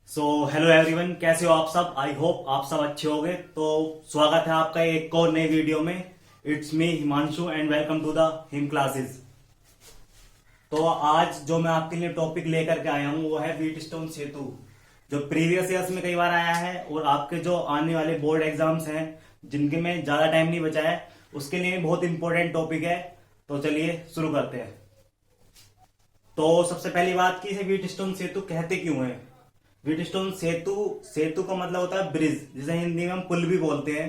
Hello everyone, कैसे हो आप सब। आई होप आप सब अच्छे होंगे। तो स्वागत है आपका एक और नए वीडियो में। It's me Himanshu and welcome to the Him classes. तो आज जो मैं आपके लिए टॉपिक लेकर के आया हूँ वो है व्हीटस्टोन सेतु, जो प्रीवियस ईयर्स में कई बार आया है और आपके जो आने वाले बोर्ड एग्जाम्स हैं जिनके में ज्यादा टाइम नहीं बचा है उसके लिए बहुत इंपॉर्टेंट टॉपिक है। तो चलिए शुरू करते हैं। तो सबसे पहली बात की इसे व्हीटस्टोन सेतु कहते क्यों हैं। व्हीटस्टोन सेतु, सेतु का मतलब होता है ब्रिज, जिसे हिंदी में हम पुल भी बोलते हैं।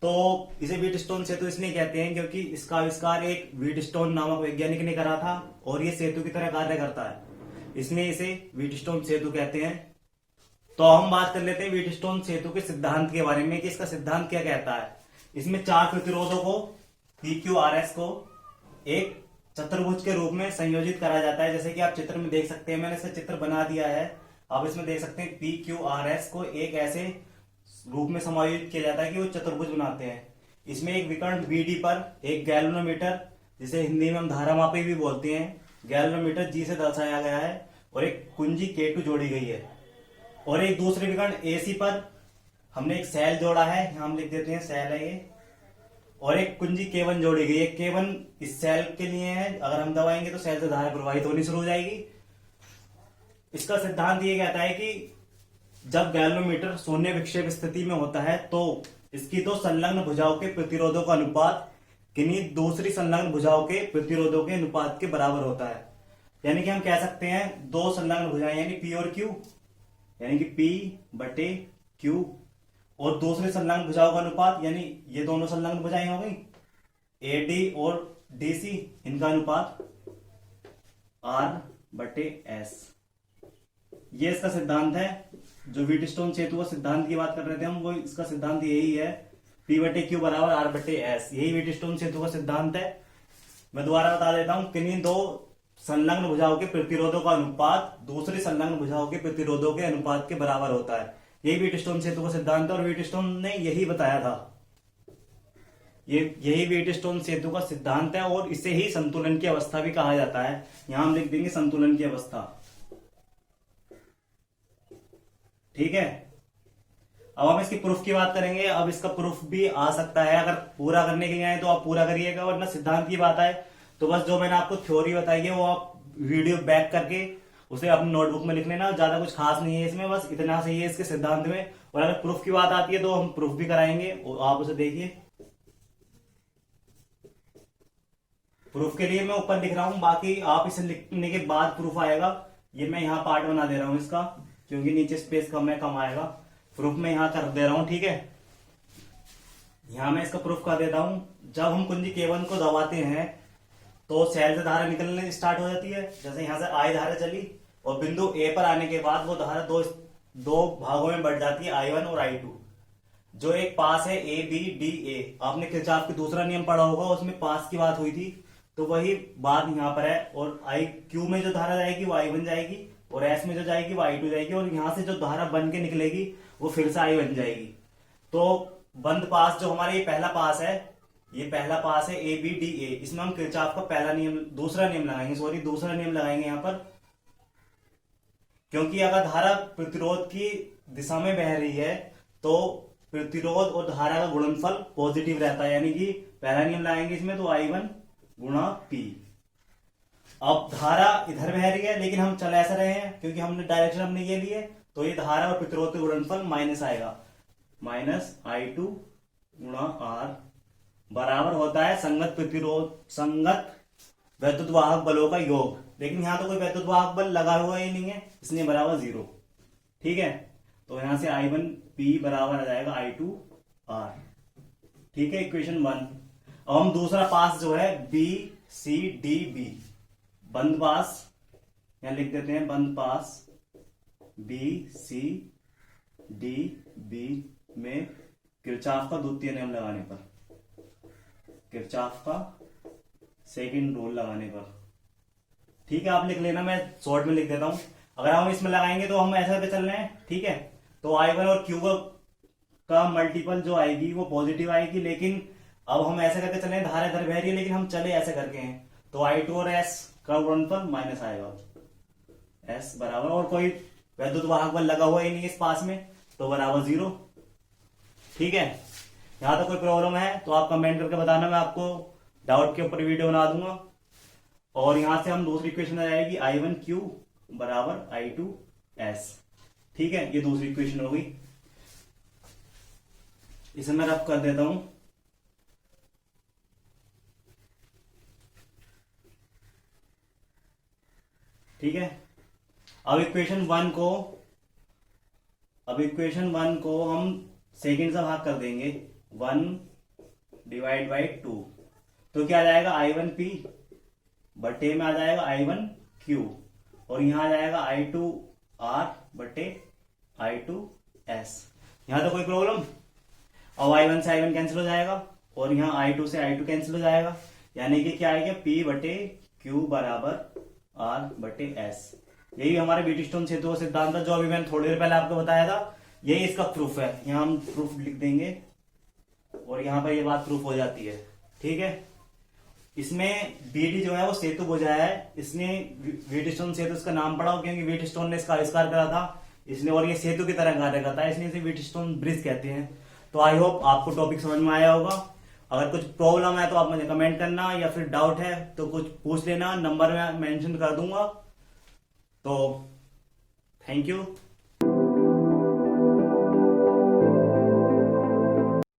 तो इसे व्हीटस्टोन सेतु इसलिए कहते हैं क्योंकि इसका आविष्कार एक व्हीटस्टोन नामक वैज्ञानिक ने करा था और ये सेतु की तरह कार्य करता है, इसलिए इसे व्हीटस्टोन सेतु कहते हैं। तो हम बात कर लेते हैं व्हीटस्टोन सेतु के सिद्धांत के बारे में कि इसका सिद्धांत क्या कहता है। इसमें चार प्रतिरोधों को PQRS को एक चतुर्भुज के रूप में संयोजित करा जाता है। जैसे कि आप चित्र में देख सकते हैं, मैंने इसका चित्र बना दिया है। आप इसमें देख सकते हैं PQRS को एक ऐसे रूप में समायोजित किया जाता है कि वो चतुर्भुज बनाते हैं। इसमें एक विकर्ण BD पर एक गैल्वेनोमीटर, जिसे हिंदी में हम धारामापी भी बोलते हैं, गैल्वेनोमीटर G से दर्शाया गया है और एक कुंजी K2 जोड़ी गई है। और एक दूसरे विकर्ण AC पर हमने एक सेल जोड़ा है, यहां हम लिख देते हैं सेल है ये, और एक कुंजी K1 जोड़ी गई है। K1 इस सेल के लिए है, अगर हम दबाएंगे तो सेल से धारा प्रवाहित होनी शुरू हो जाएगी। इसका सिद्धांत ये कहता है कि जब गैल्वेनोमीटर शून्य विक्षेप स्थिति में होता है तो इसकी दो संलग्न भुजाओं के प्रतिरोधों का अनुपात किन्हीं दूसरी संलग्न भुजाओं के प्रतिरोधों के अनुपात के बराबर होता है। यानी कि हम कह सकते हैं दो संलग्न भुजाएं यानी P और Q, यानी कि P/Q, और दूसरे संलग्न भुजाओं का अनुपात यानी ये दोनों संलग्न भुजाएं हो गई AD और DC, इनका अनुपात R/S। ये इसका सिद्धांत है। जो व्हीटस्टोन सेतु का सिद्धांत की बात कर रहे थे हम, वो इसका सिद्धांत यही है, P/Q बराबर R/S। यही व्हीटस्टोन सेतु का सिद्धांत है। मैं दोबारा बता देता हूं, किन्हीं दो संलग्न भुजाओं के प्रतिरोधों का अनुपात दूसरी संलग्न भुजाओं के प्रतिरोधों के अनुपात के बराबर होता है। यही व्हीटस्टोन सेतु का सिद्धांत है और व्हीटस्टोन ने यही बताया था। यही व्हीटस्टोन सेतु का सिद्धांत है और इसे ही संतुलन की अवस्था भी कहा जाता है। यहां हम लिख देंगे संतुलन की अवस्था। ठीक है, अब हम इसकी प्रूफ की बात करेंगे। अब इसका प्रूफ भी आ सकता है, अगर पूरा करने के लिए आए तो आप पूरा करिएगा, वरना सिद्धांत की बात आए तो बस जो मैंने आपको थ्योरी बताई है वो आप वीडियो बैक करके उसे अपनी नोटबुक में लिख लेना। ज्यादा कुछ खास नहीं है इसमें, बस इतना सही है इसके सिद्धांत में। और अगर प्रूफ की बात आती है तो हम प्रूफ भी कराएंगे, आप उसे देखिए। प्रूफ के लिए मैं ऊपर लिख रहा हूं, बाकी आप इसे लिखने के बाद प्रूफ आएगा। ये मैं यहाँ पार्ट बना दे रहा हूं इसका, क्योंकि नीचे स्पेस कम आएगा। प्रूफ में यहाँ कर दे रहा हूं, ठीक है। यहां मैं इसका प्रूफ कर देता हूं। जब हम कुंजी K1 को दबाते हैं तो सेल से धारा निकलने स्टार्ट हो जाती है। जैसे यहां से I धारा चली और बिंदु A पर आने के बाद वो धारा दो भागों में बढ़ जाती है, I1 और I2। जो एक पास है ABDA, आपने किरचॉफ की दूसरा नियम पढ़ा होगा, उसमें पास की बात हुई थी, तो वही बात यहाँ पर है। और IQ में जो धारा जाएगी वो I1 जाएगी और S में जो जाएगी वो I2 जाएगी, और यहाँ से जो धारा बन के निकलेगी वो फिर से I1 जाएगी। तो बंद पास जो हमारा ये पहला पास है, ये पहला पास है ABDA, इसमें हम किरचॉफ का दूसरा नियम लगाएंगे यहाँ पर। क्योंकि अगर धारा प्रतिरोध की दिशा में बह रही है तो प्रतिरोध और धारा का गुणनफल पॉजिटिव रहता है, यानी कि पहला नियम लगाएंगे इसमें तो I1 गुणा P। अब धारा इधर बह रही है लेकिन हम चल ऐसा रहे हैं क्योंकि हमने डायरेक्शन हमने ये लिए, तो ये धारा और प्रतिरोध का गुणनफल माइनस आएगा, -I2 गुणा R बराबर होता है संगत वैद्युत वाहक बलों का योग। लेकिन यहां तो कोई वैद्युत वाहक बल लगा हुआ ही नहीं है, इसलिए बराबर 0। ठीक है, तो यहां से I1 P बराबर आ जाएगा I2 R। ठीक है, इक्वेशन 1। अब हम दूसरा पास जो है BCDB, बंद पास, यहां लिख देते हैं बंद पास BCDB में किरचॉफ का द्वितीय नियम लगाने पर, किरचॉफ का सेकंड रूल लगाने पर। ठीक है, आप लिख लेना, मैं शॉर्ट में लिख देता हूं। अगर हम इसमें लगाएंगे तो हम ऐसा पे चल रहे हैं, ठीक है। तो I1 और Q का मल्टीपल जो आएगी वो पॉजिटिव आएगी, लेकिन अब हम ऐसे करके चले, धारा इधर बह रही है लेकिन हम चले ऐसे करके हैं, तो I2 और S का गुणनफल माइनस आएगा, S बराबर, और कोई वैद्युत वाहक बल लगा हुआ ही नहीं इस पास में, तो बराबर 0। ठीक है, यहां तक कोई प्रॉब्लम है तो आप कमेंट करके बताना, मैं आपको डाउट के ऊपर वीडियो बना दूंगा। और यहां से हम दूसरी इक्वेशन आ जाएगी I1Q बराबर I2S। ठीक है, ये दूसरी इक्वेशन हो गई, इसे मैं रफ कर देता हूं। ठीक है, अब इक्वेशन वन को हम सेकेंड से भाग कर देंगे, 1 डिवाइड बाई 2, तो क्या आ जाएगा I1P बटे में आ जाएगा I1Q, और यहां आ जाएगा I2R बटे I2S। यहां तो कोई प्रॉब्लम? अब I1 से I1 कैंसिल हो जाएगा और यहाँ I2 से I2 कैंसिल हो जाएगा, यानी कि क्या आएगा P बटे Q बराबर R बटे S। यही हमारे व्हीटस्टोन सेतु का सिद्धांत था, जो अभी मैंने थोड़ी देर पहले आपको बताया था। यही इसका प्रूफ है, यहाँ हम प्रूफ लिख देंगे और यहाँ पर ये बात प्रूफ हो जाती है। ठीक है, इसमें बीडी जो है वो सेतु बुझाया है, इसने व्हीटस्टोन सेतु इसका नाम पड़ा क्योंकि व्हीटस्टोन ने इसका आविष्कार करा था इसने, और ये सेतु की तरह कार्य करता है, इसलिए इसे व्हीटस्टोन ब्रिज कहते हैं। तो आई होप आपको टॉपिक समझ में आया होगा। अगर कुछ प्रॉब्लम है तो आप मुझे कमेंट करना, या फिर डाउट है तो कुछ पूछ लेना, नंबर में मेंशन कर दूंगा। तो थैंक यू।